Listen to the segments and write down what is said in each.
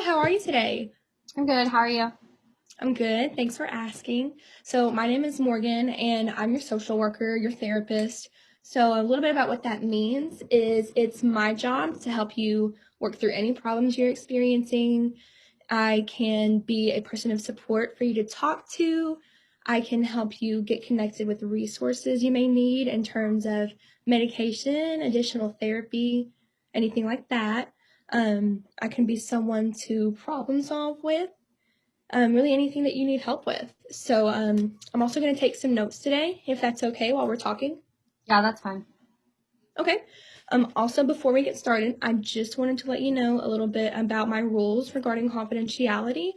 Hi, how are you today? I'm good. How are you? I'm good. Thanks for asking. So, my name is Morgan, and I'm your social worker, your therapist. So, a little bit about what that means is it's my job to help you work through any problems you're experiencing. I can be a person of support for you to talk to. I can help you get connected with resources you may need in terms of medication, additional therapy, anything like that. I can be someone to problem solve with, really anything that you need help with. So I'm also going to take some notes today, if that's okay, while we're talking. Yeah, that's fine. Okay. Also, before we get started, I just wanted to let you know a little bit about my rules regarding confidentiality.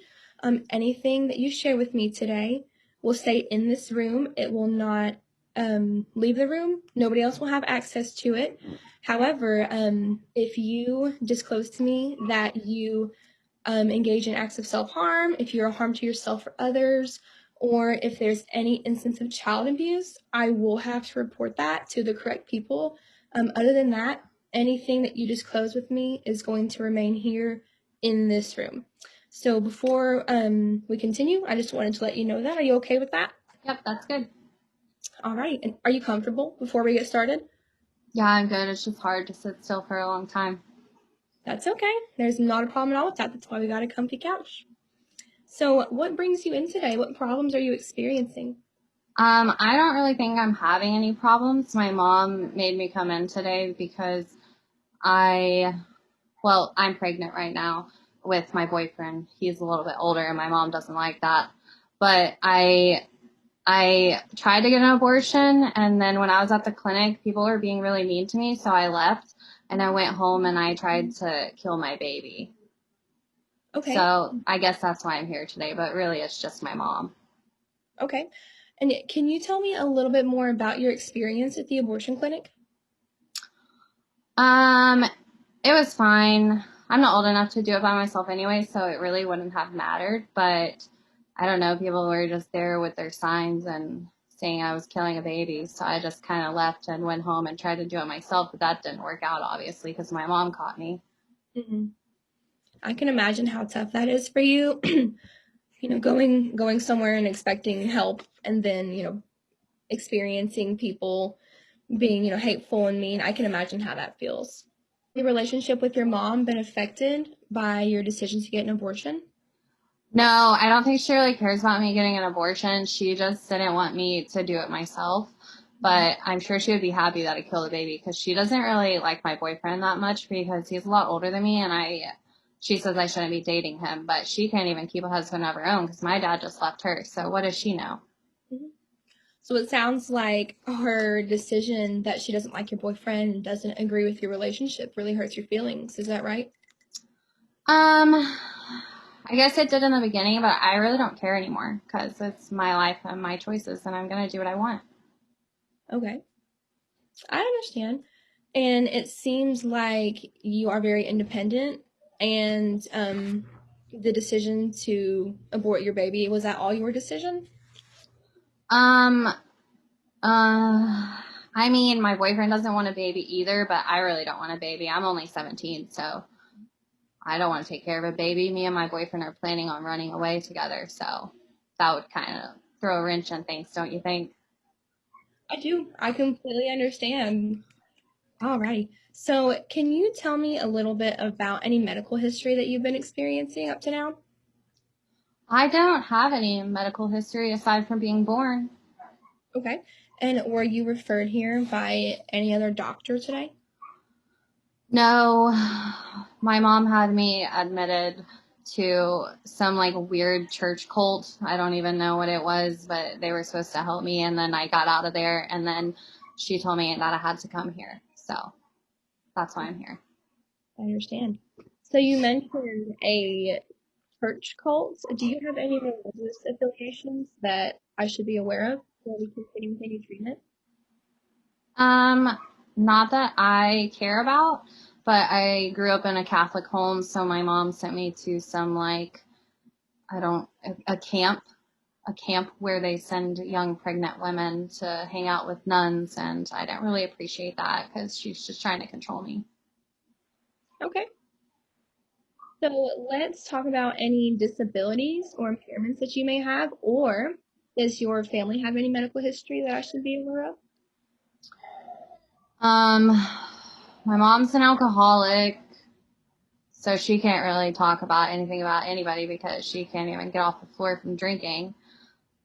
Anything that you share with me today will stay in this room. It will not leave the room. Nobody else will have access to it. However, if you disclose to me that you engage in acts of self-harm, if you're a harm to yourself or others, or if there's any instance of child abuse, I will have to report that to the correct people. Other than that, anything that you disclose with me is going to remain here in this room. So before we continue, I just wanted to let you know that. Are you okay with that? Yep, that's good. All right. And are you comfortable before we get started? Yeah, I'm good. It's just hard to sit still for a long time. That's okay. There's not a problem at all with that. That's why we got a comfy couch. So what brings you in today? What problems are you experiencing? I don't really think I'm having any problems. My mom made me come in today because I, I'm pregnant right now with my boyfriend. He's a little bit older and my mom doesn't like that. But I tried to get an abortion, and then when I was at the clinic, people were being really mean to me, so I left and I went home and I tried to kill my baby. Okay. So I guess that's why I'm here today, but really it's just my mom. Okay. And can you tell me a little bit more about your experience at the abortion clinic? Um, it was fine. I'm not old enough to do it by myself anyway, so it really wouldn't have mattered. But I don't know, people were just there with their signs and saying I was killing a baby. So I just kind of left and went home and tried to do it myself, but that didn't work out, obviously, because my mom caught me. Hmm. I can imagine how tough that is for you. Going somewhere and expecting help, and then experiencing people being hateful and mean. I can imagine how that feels. The relationship with your mom been affected by your decision to get an abortion? No, I don't think she really cares about me getting an abortion. She just didn't want me to do it myself. But I'm sure she would be happy that I killed a baby because she doesn't really like my boyfriend that much because he's a lot older than me and she says I shouldn't be dating him, but she can't even keep a husband of her own because my dad just left her. So what does she know? Mhm. So it sounds like her decision that she doesn't like your boyfriend and doesn't agree with your relationship really hurts your feelings. Is that right? Um, I guess it did in the beginning, but I really don't care anymore because it's my life and my choices and I'm going to do what I want. Okay. I understand. And it seems like you are very independent, and the decision to abort your baby, was that all your decision? Um, I mean, my boyfriend doesn't want a baby either, but I really don't want a baby. I'm only 17, so I don't want to take care of a baby. Me and my boyfriend are planning on running away together, so that would kind of throw a wrench in things, don't you think? I do. I completely understand. Alrighty. So, can you tell me a little bit about any medical history that you've been experiencing up to now? I don't have any medical history aside from being born. Okay. And were you referred here by any other doctor today? No, my mom had me admitted to some like weird church cult. I don't even know what it was, but they were supposed to help me, and then I got out of there, and then she told me that I had to come here. So that's why I'm here. I understand. So, you mentioned a church cult. Do you have any religious affiliations that I should be aware of before we continue with any treatment? Um, Not that I care about, but I grew up in a Catholic home, so my mom sent me to some like I don't a camp where they send young pregnant women to hang out with nuns, and I didn't really appreciate that because she's just trying to control me. Okay. So let's talk about any disabilities or impairments that you may have, or does your family have any medical history that I should be aware of? Um, my mom's an alcoholic, so she can't really talk about anything about anybody because she can't even get off the floor from drinking.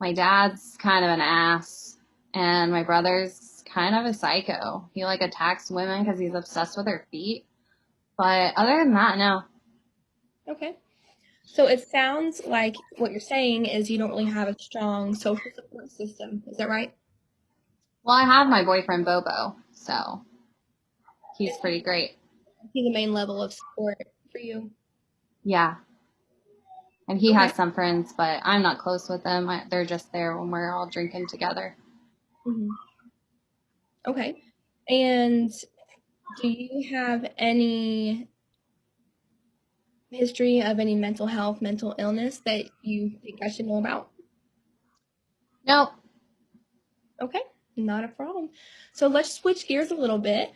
My dad's kind of an ass, and my brother's kind of a psycho. He like attacks women because he's obsessed with their feet. But other than that, no. Okay. So it sounds like what you're saying is you don't really have a strong social support system. Is that right? Well, I have my boyfriend Bobo, so he's pretty great. He's the main level of support for you. Yeah, and he Okay. has some friends, but I'm not close with them. They're just there when we're all drinking together. hmm Okay. And do you have any history of any mental health, mental illness that you think I should know about? Nope. Okay, not a problem. So let's switch gears a little bit.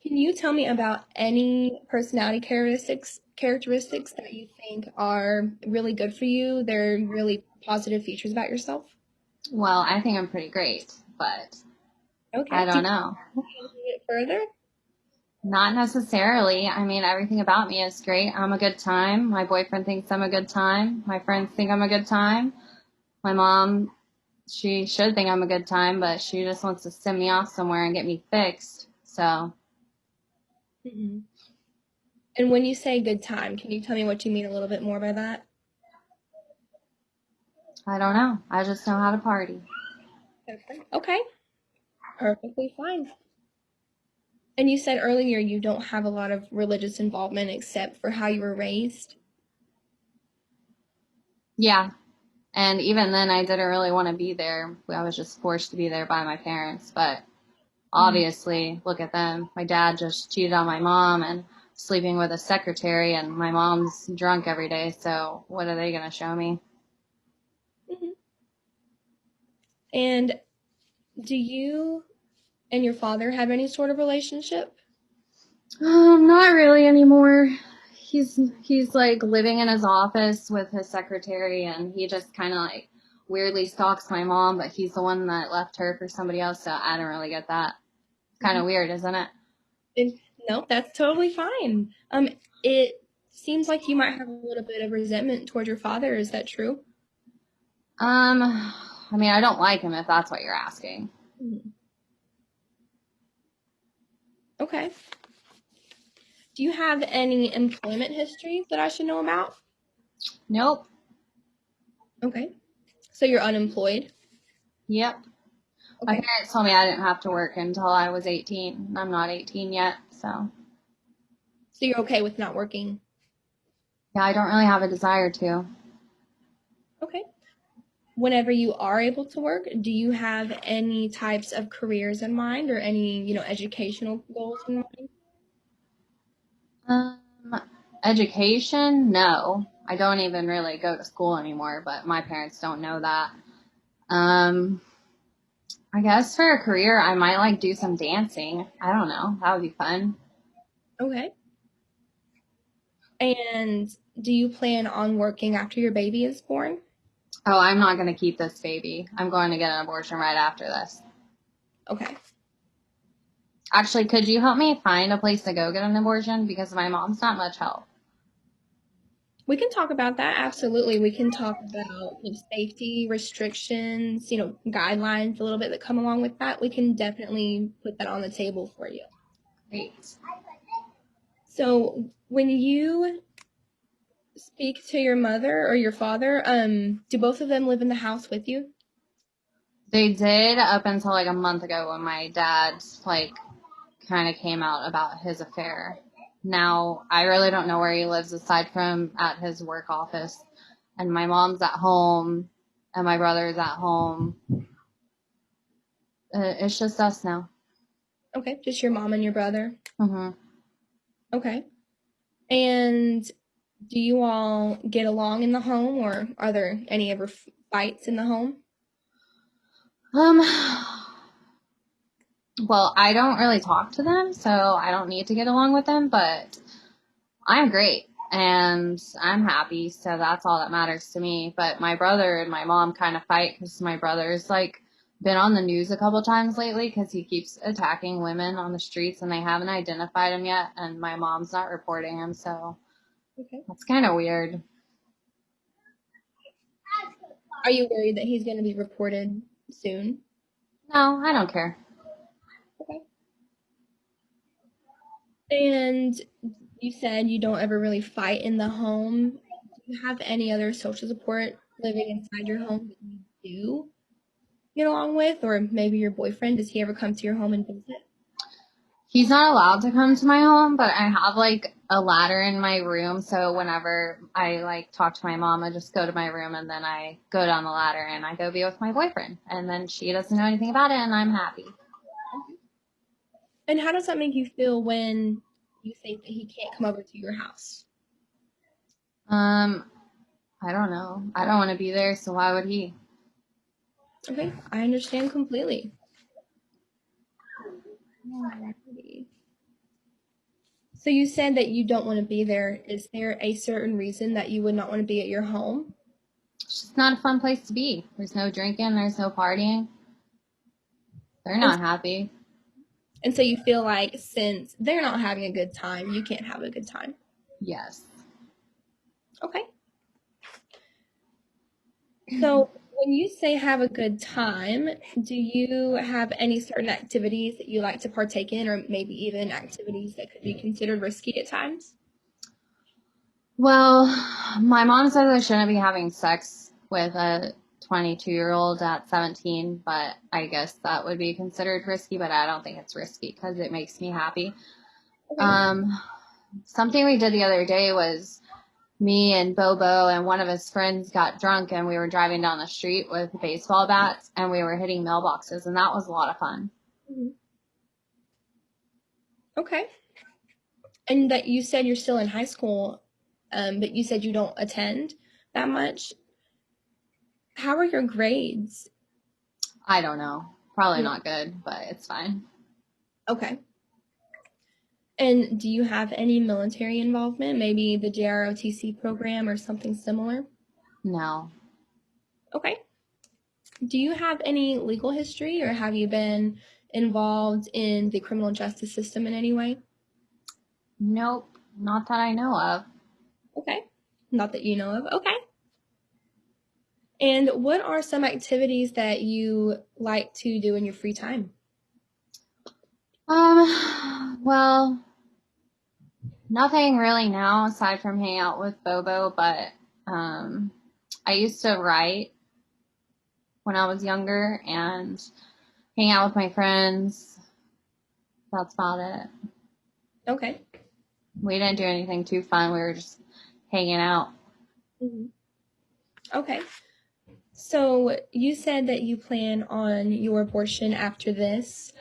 Can you tell me about any personality characteristics that you think are really good for you? They're really positive features about yourself? Well, I think I'm pretty great, but I Okay. Do don't you know. want to go a bit further? Not necessarily. I mean, everything about me is great. I'm a good time. My boyfriend thinks I'm a good time. My friends think I'm a good time. My mom, she should think I'm a good time, but she just wants to send me off somewhere and get me fixed. So hmm And when you say good time, can you tell me what you mean a little bit more by that? I don't know. I just know how to party. Okay, perfectly fine. And you said earlier you don't have a lot of religious involvement except for how you were raised. Yeah. And even then, I didn't really want to be there. I was just forced to be there by my parents. But hmm obviously, look at them. My dad just cheated on my mom and sleeping with a secretary, and my mom's drunk every day. So what are they going to show me? hmm And do you and your father have any sort of relationship? Not really anymore. He's like living in his office with his secretary, and he just kind of like weirdly stalks my mom, but he's the one that left her for somebody else, so I don't really get that. Kind Mhm. of weird, isn't it? And, no, that's totally fine. It seems like you might have a little bit of resentment toward your father. Is that true? I mean, I don't like him if that's what you're asking. Mhm. Okay. Do you have any employment history that I should know about? Nope. Okay. So you're unemployed. Yep. My Okay. parents told me I didn't have to work until I was 18. I'm not 18 yet, so So you're okay with not working. yeah, I don't really have a desire to. Okay. Whenever you are able to work, do you have any types of careers in mind or any, educational goals in mind? Um, Education? No. I don't even really go to school anymore, but my parents don't know that. Um, I guess for a career, I might like do some dancing. I don't know. That would be fun. Okay. And do you plan on working after your baby is born? Oh, I'm not going to keep this baby. I'm going to get an abortion right after this. Okay. Actually, could you help me find a place to go get an abortion? Because my mom's not much help. We can talk about that. Absolutely. We can talk about safety restrictions, guidelines a little bit that come along with that. We can definitely put that on the table for you. Great. So, when you speak to your mother or your father, do both of them live in the house with you? They did up until like a month ago when my dad like kind of came out about his affair. Now, I really don't know where he lives aside from at his work office. And my mom's at home and my brother's at home. It's just us now. Okay, just your mom and your brother. hmm Okay. And do you all get along in the home, or are there any ever fights in the home? Um, well, I don't really talk to them, so I don't need to get along with them, but I'm great. and I'm happy, so that's all that matters to me. But my brother and my mom kind of fight because my brother's like been on the news a couple times lately because he keeps attacking women on the streets and they haven't identified him yet, and my mom's not reporting him, so Okay. that's kind of weird. Are you worried that he's going to be reported soon? No, I don't care. Okay. And you said you don't ever really fight in the home. Do you have any other social support living inside your home that you do get along with? Or maybe your boyfriend, does he ever come to your home and visit? He's not allowed to come to my home, but I have like a ladder in my room. So whenever I like talk to my mom, I just go to my room and then I go down the ladder and I go be with my boyfriend. And then she doesn't know anything about it and I'm happy. And how does that make you feel when you think that he can't come over to your house? Um, I don't know. I don't want to be there, so why would he? Okay, I understand completely. Alrighty. So you said that you don't want to be there. Is there a certain reason that you would not want to be at your home? It's just not a fun place to be. There's no drinking, there's no partying. They're And, not happy. and so you feel like since they're not having a good time, you can't have a good time. Yes. Okay. So when you say have a good time, do you have any certain activities that you like to partake in, or maybe even activities that could be considered risky at times? Well, my mom says I shouldn't be having sex with a 22-year-old at 17, but I guess that would be considered risky, but I don't think it's risky because it makes me happy. Okay. Um, Something we did the other day was me and Bobo and one of his friends got drunk and we were driving down the street with baseball bats and we were hitting mailboxes and that was a lot of fun. Mhm. Okay. And that you said you're still in high school, but you said you don't attend that much. How are your grades? I don't know. Probably You know, not good, but it's fine. okay. And do you have any military involvement? Maybe the JROTC program or something similar? No. Okay. Do you have any legal history or have you been involved in the criminal justice system in any way? Nope. Not that I know of. Okay. Not that you know of. Okay. And what are some activities that you like to do in your free time? Well, nothing really now aside from hanging out with Bobo, but um, I used to write when I was younger and hang out with my friends. That's about it. Okay. We didn't do anything too fun. We were just hanging out. Mhm. Okay. So you said that you plan on your abortion after this.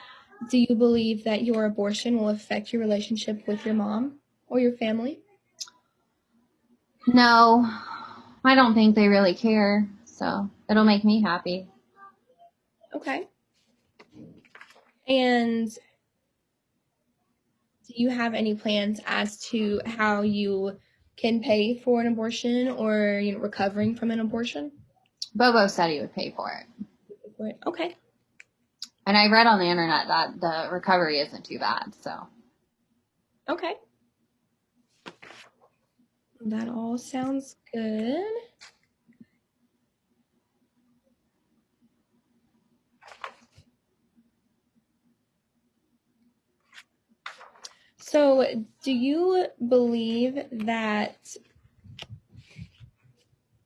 Do you believe that your abortion will affect your relationship with your mom or your family? No, I don't think they really care. So it'll make me happy. Okay. And do you have any plans as to how you can pay for an abortion or recovering from an abortion? Bobo said he would pay for it. Okay. And I read on the internet that the recovery isn't too bad. So Okay. That all sounds good. So, do you believe that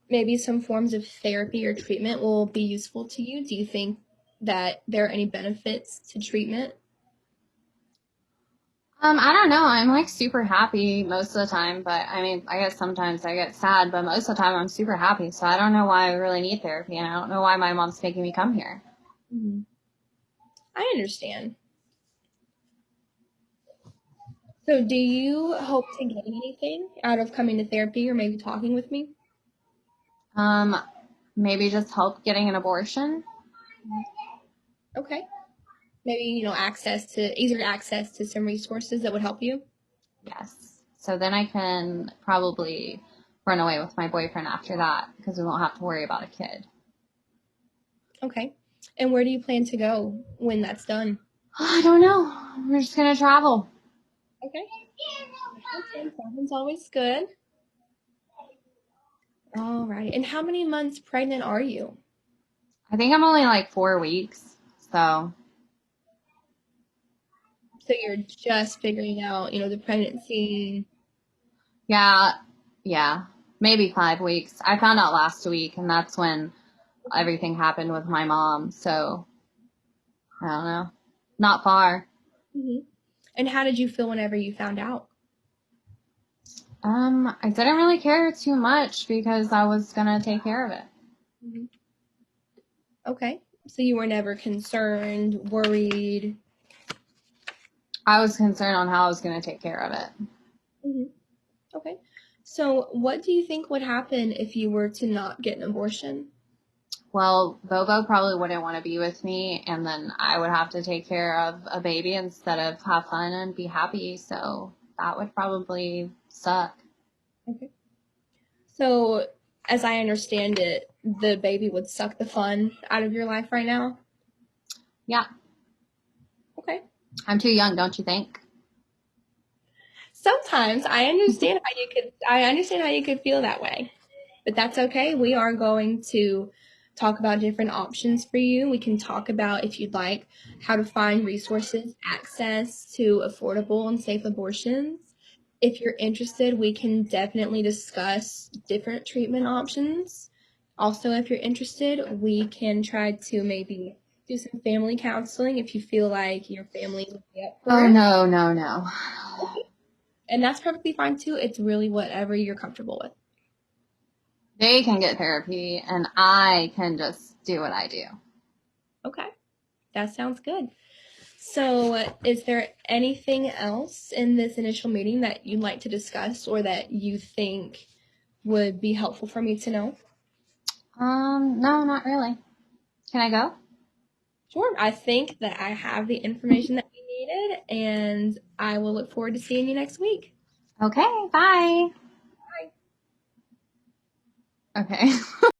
maybe some forms of therapy or treatment will be useful to you? Do you think that there are any benefits to treatment? I don't know. I'm like super happy most of the time, but I mean, I guess sometimes I get sad, but most of the time I'm super happy. So I don't know why I really need therapy, and I don't know why my mom's making me come here. Mhm. I understand. So, do you hope to gain anything out of coming to therapy or maybe talking with me? Um, Maybe just help getting an abortion. Okay. Maybe, access to easier access to some resources that would help you. Yes. So then I can probably run away with my boyfriend after that because we won't have to worry about a kid. Okay. And where do you plan to go when that's done? I don't know. We're just going to travel. Okay. Traveling's always good. All right. And how many months pregnant are you? I think I'm only like 4 weeks. So So you're just figuring out, the pregnancy. yeah, maybe 5 weeks. I found out last week, and that's when everything happened with my mom. So I don't know. Not far. Hmm. And how did you feel whenever you found out? I didn't really care too much because I was gonna take care of it. Hmm. Okay. So you were never concerned, worried. I was concerned on how I was gonna take care of it. Hmm. Okay. So what do you think would happen if you were to not get an abortion? Well, Bobo probably wouldn't want to be with me, and then I would have to take care of a baby instead of have fun and be happy. So that would probably suck. Okay. So as I understand it, the baby would suck the fun out of your life right now. Yeah, Okay. I'm too young, don't you think? Sometimes I understand how you could feel that way. But that's okay. We are going to talk about different options for you. We can talk about, if you'd like, how to find resources, access to affordable and safe abortions. If you're interested, we can definitely discuss different treatment options. Also, if you're interested, we can try to maybe do some family counseling if you feel like your family would be up for Oh, it. no, no, no. And that's perfectly fine too. It's really whatever you're comfortable with. They can get therapy, and I can just do what I do. Okay, that sounds good. So, is there anything else in this initial meeting that you'd like to discuss or that you think would be helpful for me to know? No, not really. Can I go? Sure. I think that I have the information that we needed, and I will look forward to seeing you next week. Okay, bye. Bye. Okay.